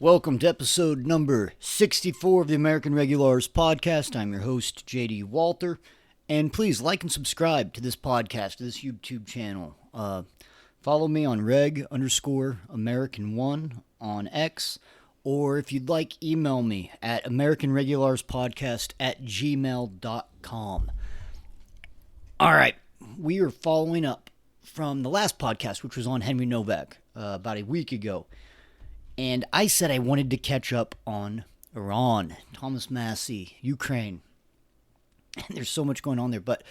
Welcome to episode number 64 of the American Regularis Podcast. I'm your host, JD Walter, and please like and subscribe to this podcast, to this YouTube channel. Follow me on reg_American1 on X, or if you'd like, email me at americanregulaarspodcast@gmail.com. All right, we are following up from the last podcast, which was on Henry Novak about a week ago. And I said I wanted to catch up on Iran, Thomas Massie, Ukraine. And there's so much going on there, but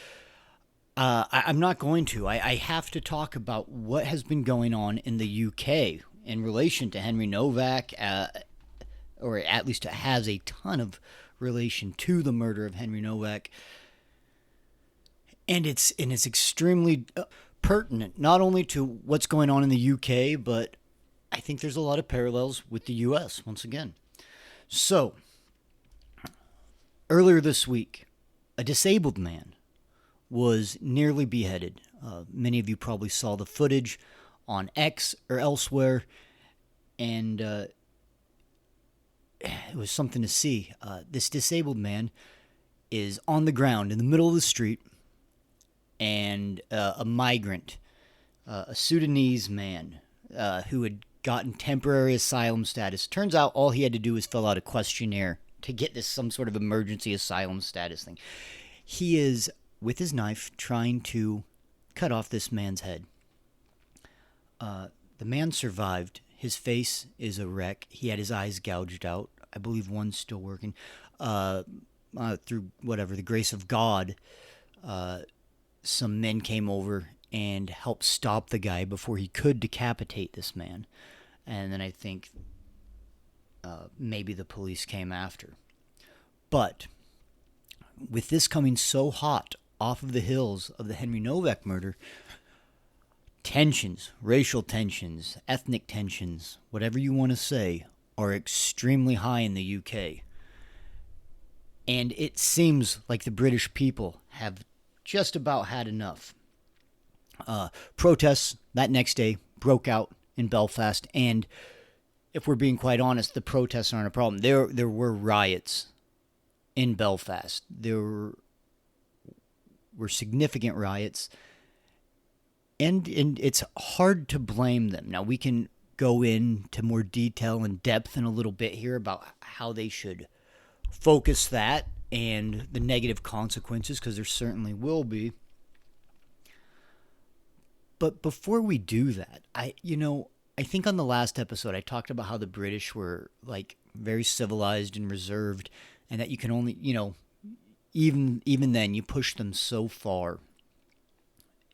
I'm not going to. I have to talk about what has been going on in the UK in relation to Henry Novak, or at least it has a ton of relation to the murder of Henry Novak. And it's extremely pertinent, not only to what's going on in the UK, but I think there's a lot of parallels with the U.S. once again. So, earlier this week, a disabled man was nearly beheaded. Many of you probably saw the footage on X or elsewhere, and it was something to see. This disabled man is on the ground in the middle of the street, and a migrant, a Sudanese man who had gotten temporary asylum status. Turns out all he had to do was fill out a questionnaire to get this some sort of emergency asylum status thing. He is, with his knife, trying to cut off this man's head. The man survived. His face is a wreck. He had his eyes gouged out. I believe one's still working. Through the grace of God, some men came over and helped stop the guy before he could decapitate this man. And then I think maybe the police came after. But with this coming so hot off of the heels of the Henry Novak murder, tensions, racial tensions, ethnic tensions, whatever you want to say, are extremely high in the UK. And it seems like the British people have just about had enough. Protests that next day broke out in Belfast, and if we're being quite honest, the protests aren't a problem. There were riots in Belfast. There were significant riots, and it's hard to blame them. Now, we can go into more detail and depth in a little bit here about how they should focus that and the negative consequences, because there certainly will be. But before we do that, I think on the last episode I talked about how the British were like very civilized and reserved, and that you can only, even then you push them so far,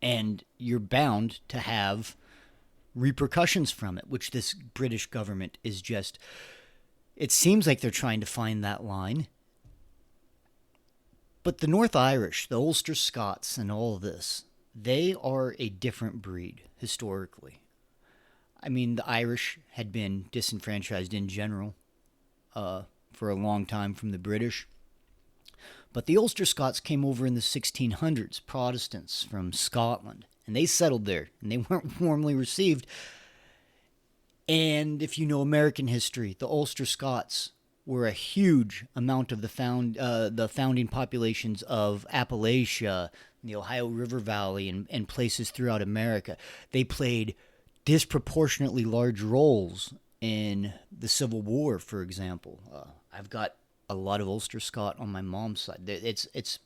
and you're bound to have repercussions from it, which this British government is just, it seems like they're trying to find that line. But the North Irish, the Ulster Scots, and all of this, they are a different breed, historically. I mean, the Irish had been disenfranchised in general for a long time from the British. But the Ulster Scots came over in the 1600s, Protestants from Scotland, and they settled there, and they weren't warmly received. And if you know American history, the Ulster Scots were a huge amount of the founding populations of Appalachia, the Ohio River Valley, and places throughout America. They played disproportionately large roles in the Civil War, for example. I've got a lot of Ulster Scot on my mom's side. It's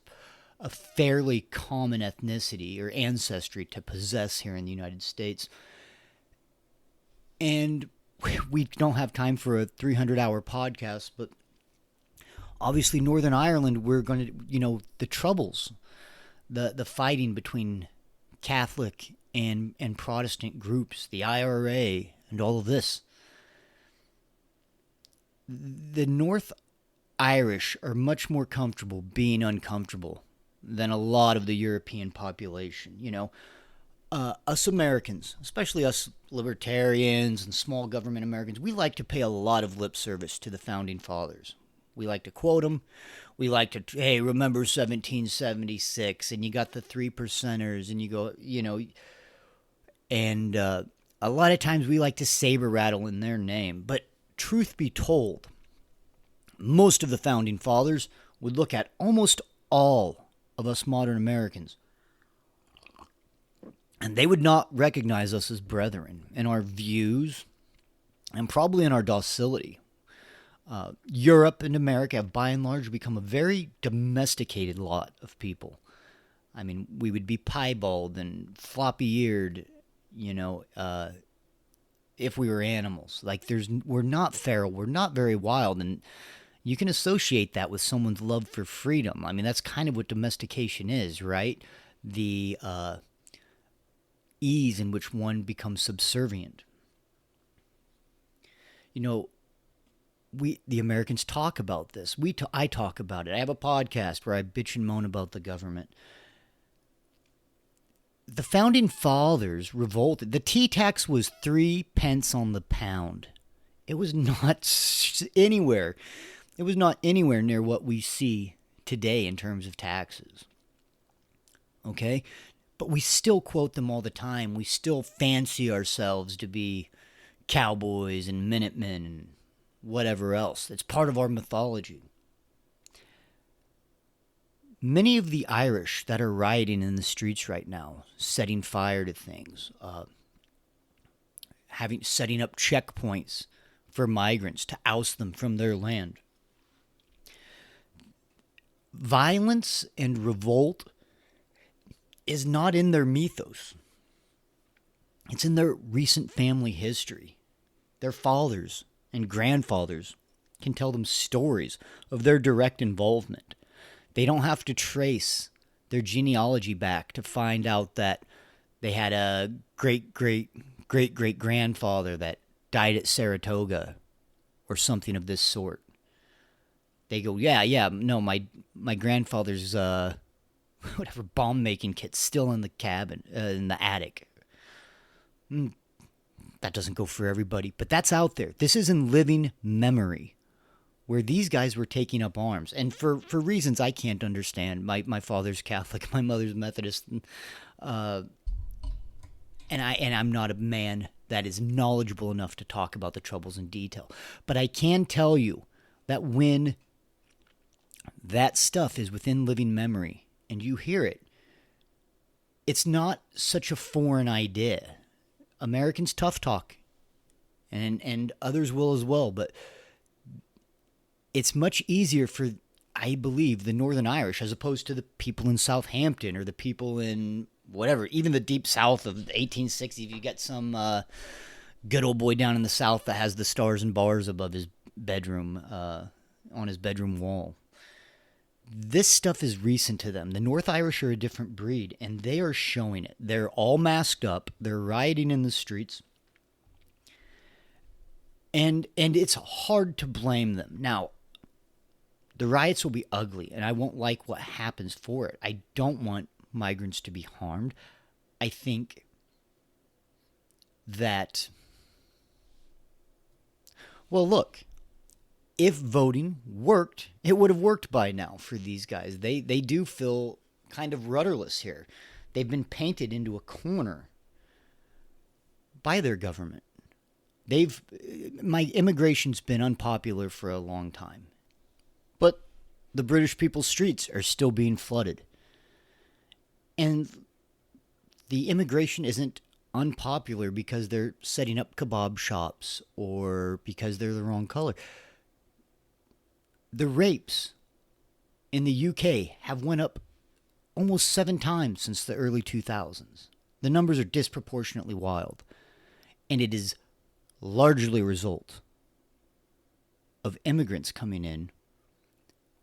a fairly common ethnicity or ancestry to possess here in the United States. And we don't have time for a 300-hour podcast, but obviously Northern Ireland, we're going to, the troubles, the fighting between Catholic and Protestant groups, the IRA, and all of this. The North Irish are much more comfortable being uncomfortable than a lot of the European population. Us Americans, especially us libertarians and small government Americans, we like to pay a lot of lip service to the Founding Fathers. We like to quote them. We like to, hey, remember 1776, and you got the 3%ers, and you go, and a lot of times we like to saber rattle in their name. But truth be told, most of the founding fathers would look at almost all of us modern Americans, and they would not recognize us as brethren in our views and probably in our docility. Europe and America have by and large become a very domesticated lot of people. I mean, we would be piebald and floppy-eared, if we were animals. Like, we're not feral, we're not very wild, and you can associate that with someone's love for freedom. I mean, that's kind of what domestication is, right? The ease in which one becomes subservient. The Americans talk about this. I talk about it. I have a podcast where I bitch and moan about the government. The founding fathers revolted. The tea tax was 3 pence on the pound. It was not anywhere. It was not anywhere near what we see today in terms of taxes. Okay? But we still quote them all the time. We still fancy ourselves to be cowboys and Minutemen and whatever else. It's part of our mythology. Many of the Irish that are rioting in the streets right now, setting fire to things, setting up checkpoints for migrants to oust them from their land. Violence and revolt is not in their mythos. It's in their recent family history. Their fathers and grandfathers can tell them stories of their direct involvement. They don't have to trace their genealogy back to find out that they had a great-great-great-great-grandfather that died at Saratoga or something of this sort. They go, no, my grandfather's whatever bomb-making kit's still in the cabin, in the attic. That doesn't go for everybody, but that's out there. This is in living memory, where these guys were taking up arms, and for reasons I can't understand. My father's Catholic, my mother's Methodist, and I'm not a man that is knowledgeable enough to talk about the troubles in detail. But I can tell you that when that stuff is within living memory and you hear it, it's not such a foreign idea. Americans tough talk, and others will as well, but it's much easier for, I believe, the Northern Irish as opposed to the people in Southampton or the people in whatever, even the deep south of the 1860s. You get some good old boy down in the south that has the stars and bars above his bedroom, on his bedroom wall. This stuff is recent to them. The North Irish are a different breed, and they are showing it. They're all masked up. They're rioting in the streets. And it's hard to blame them. Now, the riots will be ugly, and I won't like what happens for it. I don't want migrants to be harmed. I think that, well, look, if voting worked, it would have worked by now for these guys. They do feel kind of rudderless here. They've been painted into a corner by their government. My immigration's been unpopular for a long time. But the British people's streets are still being flooded. And the immigration isn't unpopular because they're setting up kebab shops or because they're the wrong color. The rapes in the UK have went up almost 7 times since the early 2000s. The numbers are disproportionately wild. And it is largely a result of immigrants coming in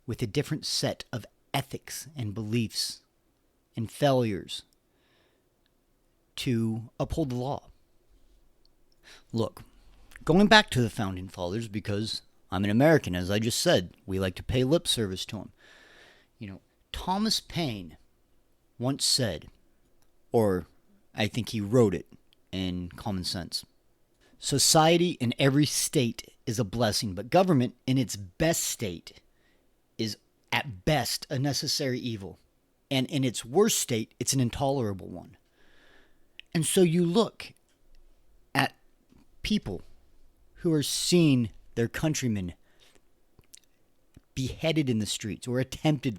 with a different set of ethics and beliefs and failures to uphold the law. Look, going back to the Founding Fathers, because I'm an American, as I just said, we like to pay lip service to them. Thomas Paine once said, or I think he wrote it in Common Sense, society in every state is a blessing, but government in its best state is at best a necessary evil. And in its worst state, it's an intolerable one. And so you look at people who are seeing their countrymen beheaded in the streets, or attempted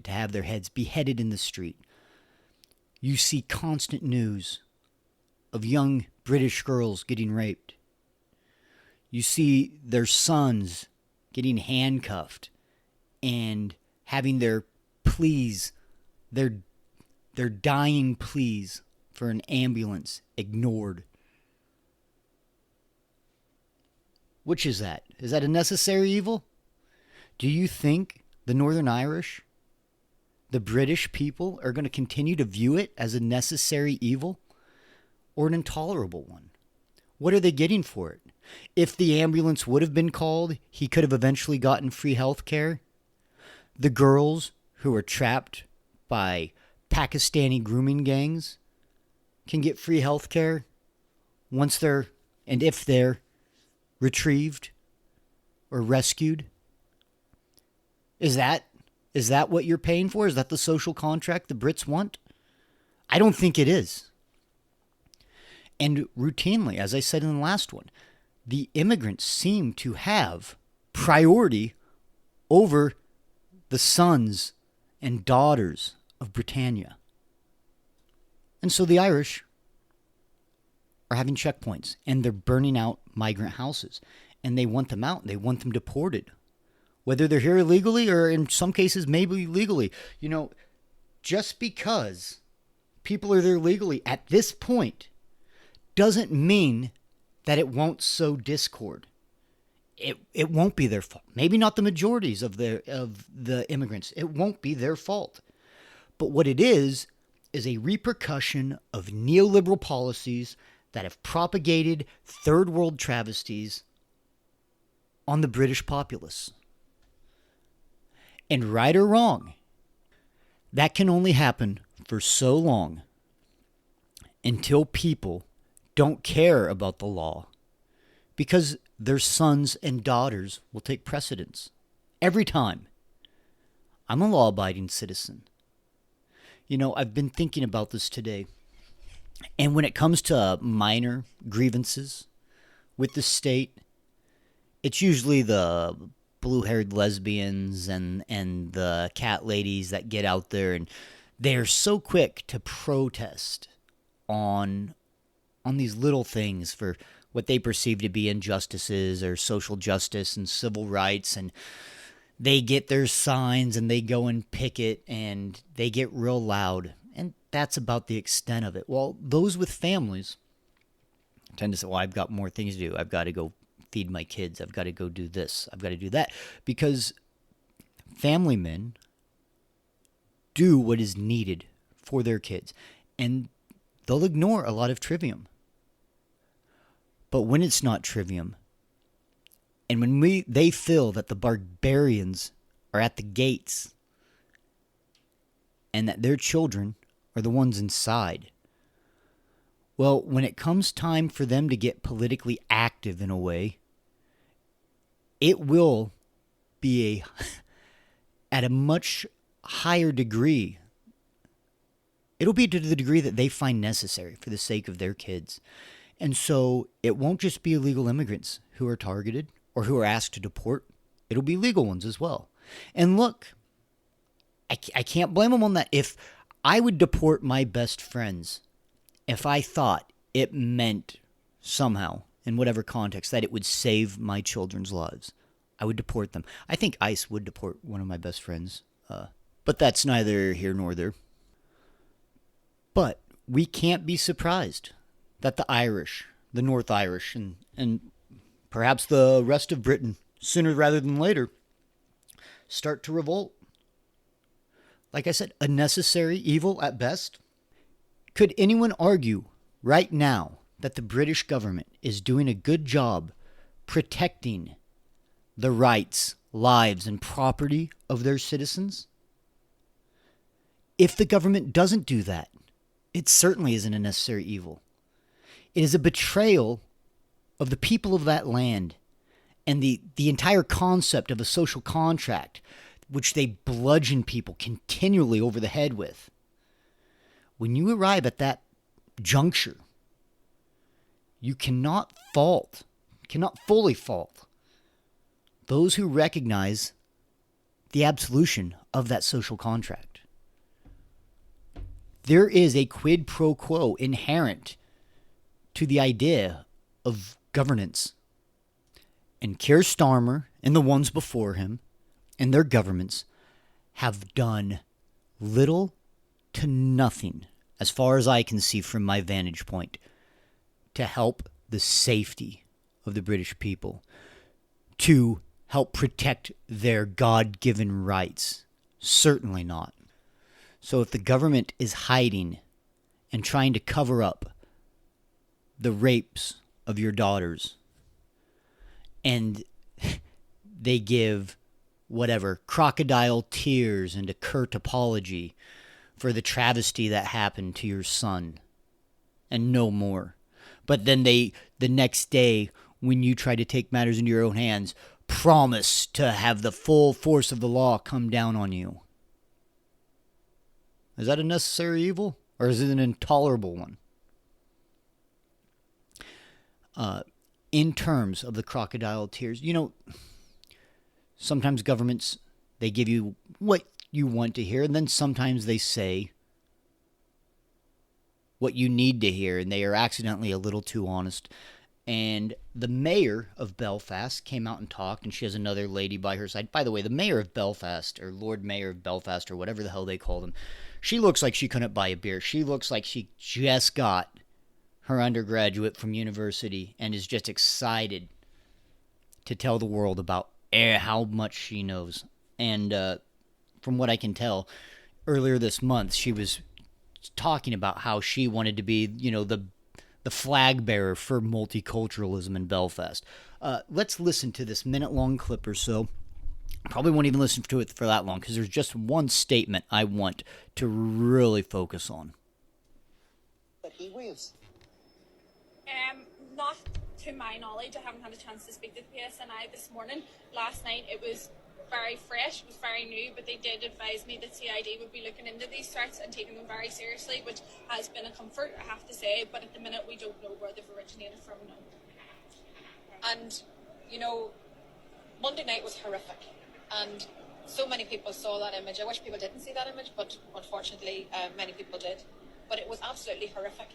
to have their heads beheaded in the street. You see constant news of young British girls getting raped. You see their sons getting handcuffed and having their pleas, their dying pleas for an ambulance ignored. Which is that? Is that a necessary evil? Do you think the Northern Irish, the British people, are going to continue to view it as a necessary evil or an intolerable one? What are they getting for it? If the ambulance would have been called, he could have eventually gotten free health care. The girls who are trapped by Pakistani grooming gangs can get free health care once they're, and if they're, retrieved or rescued. Is that what you're paying for? Is that the social contract the Brits want? I don't think it is. And routinely, as I said in the last one, the immigrants seem to have priority over the sons and daughters of Britannia. And so the Irish are having checkpoints, and they're burning out migrant houses, and they want them out. They want them deported, whether they're here illegally or in some cases maybe legally. You know, just because people are there legally at this point doesn't mean that it won't sow discord. It won't be their fault. Maybe not the majorities of the immigrants. It won't be their fault. But what it is a repercussion of neoliberal policies that have propagated third world travesties on the British populace. And right or wrong, that can only happen for so long until people don't care about the law, because their sons and daughters will take precedence. Every time. I'm a law-abiding citizen. You know, I've been thinking about this today. And when it comes to minor grievances with the state, it's usually the blue-haired lesbians and the cat ladies that get out there, and they're so quick to protest on these little things for what they perceive to be injustices or social justice and civil rights, and they get their signs and they go and picket and they get real loud, and that's about the extent of it. Well, those with families tend to say, well, I've got more things to do. I've got to go feed my kids. I've got to go do this. I've got to do that. Because family men do what is needed for their kids, and they'll ignore a lot of trivium. But when it's not trivium, and when they feel that the barbarians are at the gates and that their children are the ones inside, well, when it comes time for them to get politically active in a way, it will be at a much higher degree. It'll be to the degree that they find necessary for the sake of their kids. And so it won't just be illegal immigrants who are targeted or who are asked to deport. It'll be legal ones as well. And look, I can't blame them on that. If I would deport my best friends, if I thought it meant somehow, in whatever context, that it would save my children's lives, I would deport them. I think ICE would deport one of my best friends, but that's neither here nor there. But we can't be surprised that the Irish, the North Irish, and perhaps the rest of Britain, sooner rather than later, start to revolt. Like I said, a necessary evil at best. Could anyone argue right now that the British government is doing a good job protecting the rights, lives, and property of their citizens? If the government doesn't do that, it certainly isn't a necessary evil. It is a betrayal of the people of that land and the entire concept of a social contract, which they bludgeon people continually over the head with. When you arrive at that juncture, you cannot fault cannot fully fault those who recognize the absolution of that social contract. There is a quid pro quo inherent to the idea of governance. And Keir Starmer and the ones before him and their governments have done little to nothing, as far as I can see from my vantage point, to help the safety of the British people, to help protect their God-given rights. Certainly not. So if the government is hiding and trying to cover up the rapes of your daughters, and they give whatever, crocodile tears and a curt apology for the travesty that happened to your son, and no more. But then the next day, when you try to take matters into your own hands, promise to have the full force of the law come down on you. Is that a necessary evil, or is it an intolerable one? In terms of the crocodile tears, sometimes governments, they give you what you want to hear, and then sometimes they say what you need to hear, and they are accidentally a little too honest. And the mayor of Belfast came out and talked, and she has another lady by her side. By the way, the mayor of Belfast, or Lord Mayor of Belfast, or whatever the hell they call them, she looks like she couldn't buy a beer. She looks like she just got her undergraduate from university and is just excited to tell the world about how much she knows. And from what I can tell, earlier this month, she was talking about how she wanted to be, the flag bearer for multiculturalism in Belfast. Let's listen to this minute-long clip or so. Probably won't even listen to it for that long, because there's just one statement I want to really focus on. That he waves. Not to my knowledge. I haven't had a chance to speak to the PSNI this morning. Last night it was very fresh, it was very new, but they did advise me that CID would be looking into these threats and taking them very seriously, which has been a comfort, I have to say, but at the minute we don't know where they've originated from. No. And, Monday night was horrific, and so many people saw that image. I wish people didn't see that image, but unfortunately many people did. But it was absolutely horrific.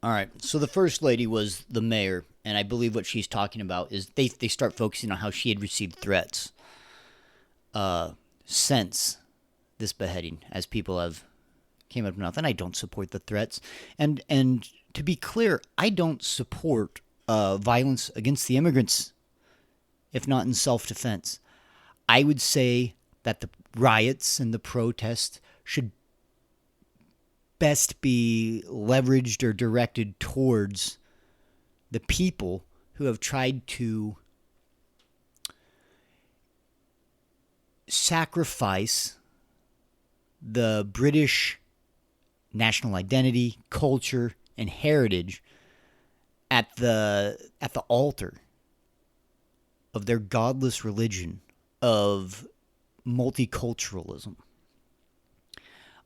All right, so the first lady was the mayor, and I believe what she's talking about is they start focusing on how she had received threats since this beheading, as people have came up to mouth, and I don't support the threats. And to be clear, I don't support violence against the immigrants, if not in self-defense. I would say that the riots and the protests should best be leveraged or directed towards the people who have tried to sacrifice the British national identity, culture, and heritage at the altar of their godless religion of multiculturalism.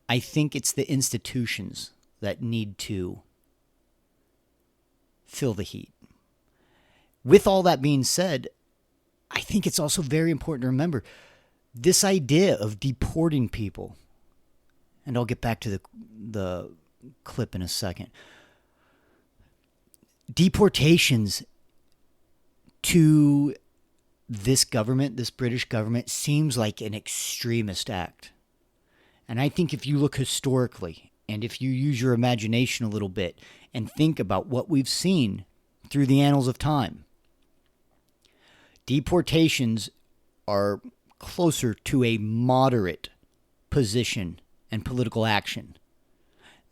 I think it's the institutions that need to fill the heat. With all that being said, I think it's also very important to remember this idea of deporting people, and I'll get back to the clip in a second. Deportations to this government, this British government, seems like an extremist act. And I think if you look historically, and if you use your imagination a little bit, and think about what we've seen through the annals of time, deportations are closer to a moderate position and political action.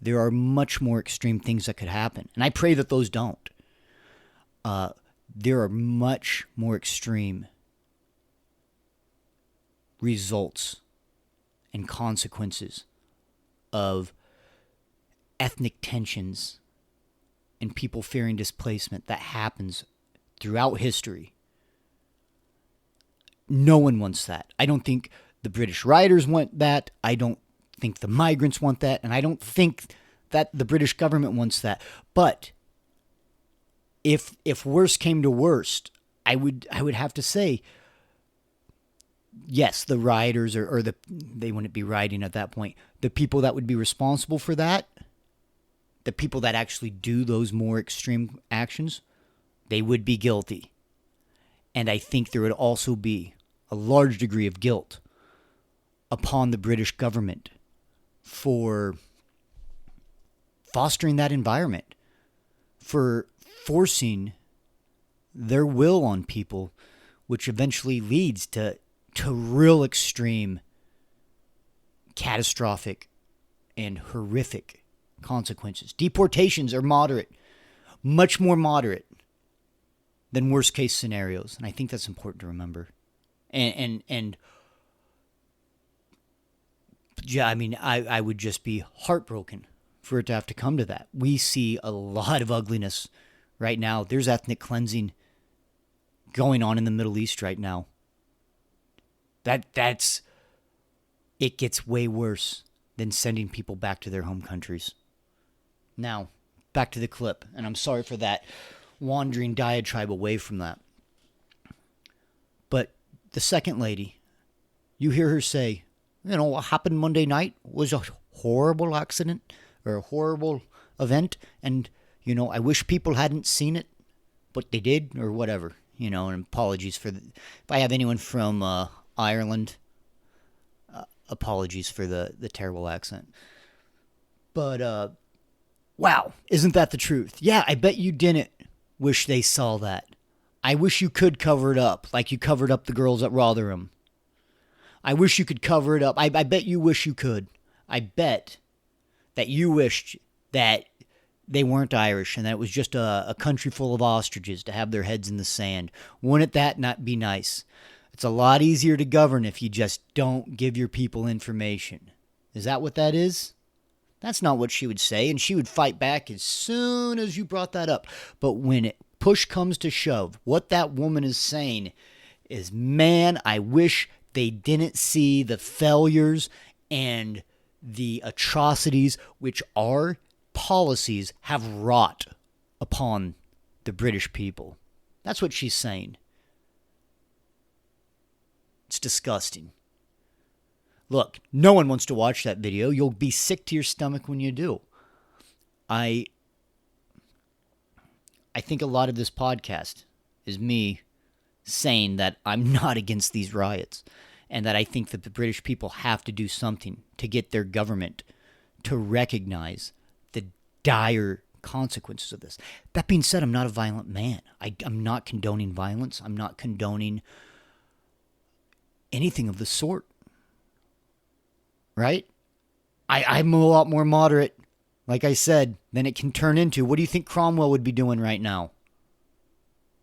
There are much more extreme things that could happen, and I pray that those don't. There are much more extreme results and consequences of ethnic tensions and people fearing displacement that happens throughout history. No one wants that. I don't think the British rioters want that. I don't think the migrants want that. And I don't think that the British government wants that. But if worse came to worst, I would have to say, yes, the rioters or they wouldn't be rioting at that point. The people that would be responsible for that, the people that actually do those more extreme actions, they would be guilty. And I think there would also be a large degree of guilt upon the British government for fostering that environment, for forcing their will on people, which eventually leads to real extreme, catastrophic, and horrific consequences. Deportations are moderate, much more moderate than worst case scenarios, and I think that's important to remember. And yeah, I mean, I would just be heartbroken for it to have to come to that. We see a lot of ugliness right now. There's ethnic cleansing going on in the Middle East right now. That's it gets way worse than sending people back to their home countries. Now, back to the clip, and I'm sorry for that wandering diatribe away from that. But the second lady, you hear her say, what happened Monday night was a horrible accident or a horrible event, and, I wish people hadn't seen it, but they did, or whatever, and apologies for if I have anyone from Ireland, apologies for the terrible accent. But, wow, isn't that the truth? Yeah, I bet you didn't wish they saw that. I wish you could cover it up like you covered up the girls at Rotherham. I wish you could cover it up. I bet you wish you could. I bet that you wished that they weren't Irish and that it was just a country full of ostriches to have their heads in the sand. Wouldn't that not be nice? It's a lot easier to govern if you just don't give your people information. Is that what that is? That's not what she would say, and she would fight back as soon as you brought that up. But when push comes to shove, what that woman is saying is, man, I wish they didn't see the failures and the atrocities which our policies have wrought upon the British people. That's what she's saying. It's disgusting. Look, no one wants to watch that video. You'll be sick to your stomach when you do. I think a lot of this podcast is me saying that I'm not against these riots and that I think that the British people have to do something to get their government to recognize the dire consequences of this. That being said, I'm not a violent man. I'm not condoning violence. I'm not condoning anything of the sort. Right? I'm a lot more moderate, like I said, than it can turn into. What do you think Cromwell would be doing right now?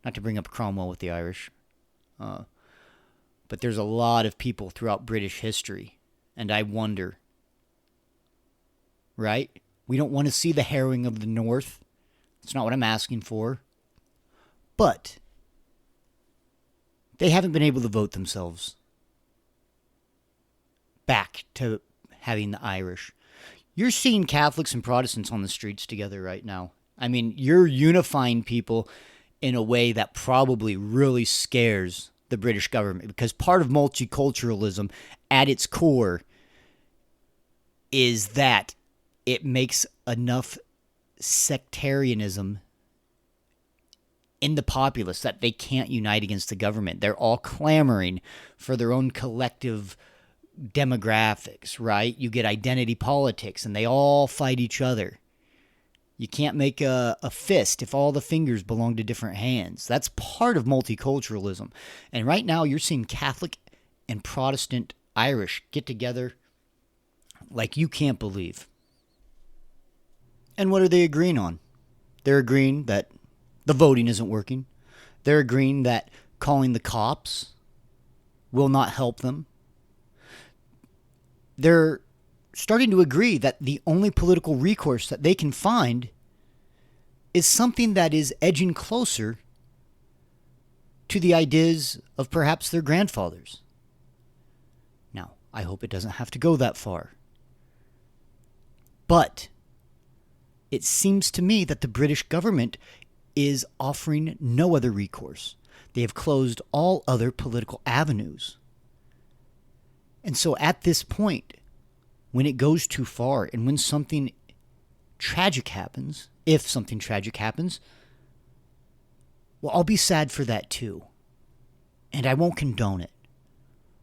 Not to bring up Cromwell with the Irish. But there's a lot of people throughout British history. And I wonder, right? We don't want to see the harrowing of the North. That's not what I'm asking for. But they haven't been able to vote themselves back to having the Irish. You're seeing Catholics and Protestants on the streets together right now. I mean, you're unifying people in a way that probably really scares the British government, because part of multiculturalism at its core is that it makes enough sectarianism in the populace that they can't unite against the government. They're all clamoring for their own collective demographics, right? You get identity politics and they all fight each other. You can't make a fist if all the fingers belong to different hands. That's part of multiculturalism. And right now you're seeing Catholic and Protestant Irish get together like you can't believe. And what are they agreeing on? They're agreeing that the voting isn't working. They're agreeing that calling the cops will not help them. They're starting to agree that the only political recourse that they can find is something that is edging closer to the ideas of perhaps their grandfathers. Now, I hope it doesn't have to go that far. But it seems to me that the British government is offering no other recourse. They have closed all other political avenues. And so at this point, when it goes too far and when something tragic happens, if something tragic happens, well, I'll be sad for that too. And I won't condone it.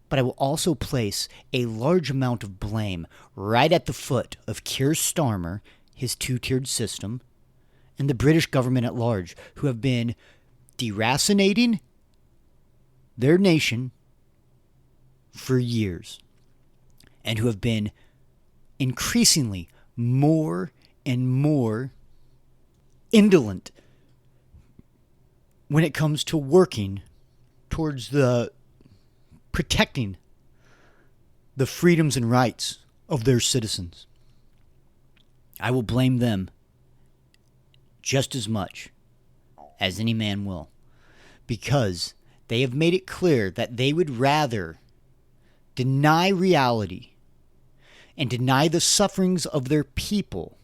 But I will also place a large amount of blame right at the foot of Keir Starmer, his two-tiered system, and the British government at large, who have been deracinating their nation for years, and who have been increasingly more and more indolent when it comes to working towards the protecting the freedoms and rights of their citizens. I will blame them just as much as any man will, because they have made it clear that they would rather deny reality and deny the sufferings of their people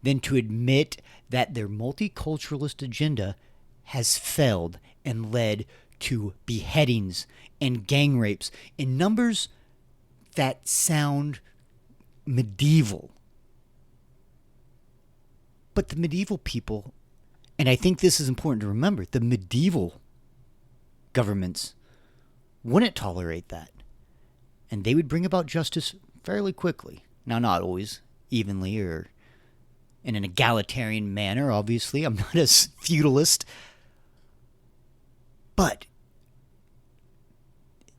than to admit that their multiculturalist agenda has failed and led to beheadings and gang rapes in numbers that sound medieval. But the medieval people, and I think this is important to remember, the medieval governments wouldn't tolerate that. And they would bring about justice fairly quickly. Now, not always evenly or in an egalitarian manner, obviously. I'm not a feudalist. But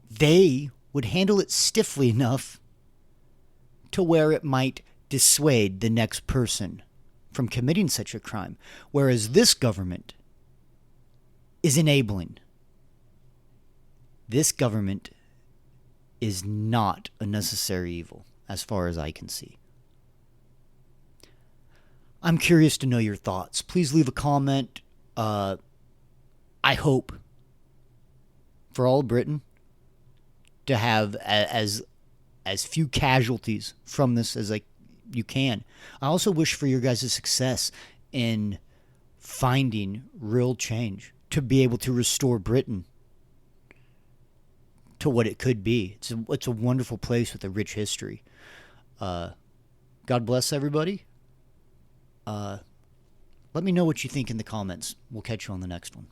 they would handle it stiffly enough to where it might dissuade the next person from committing such a crime. Whereas this government is enabling. This government is not a necessary evil, as far as I can see. I'm curious to know your thoughts. Please leave a comment. I hope for all of Britain to have as few casualties from this as you can. I also wish for your guys' success in finding real change to be able to restore Britain to what it could be. It's a wonderful place with a rich history. God bless everybody. Let me know what you think in the comments. We'll catch you on the next one.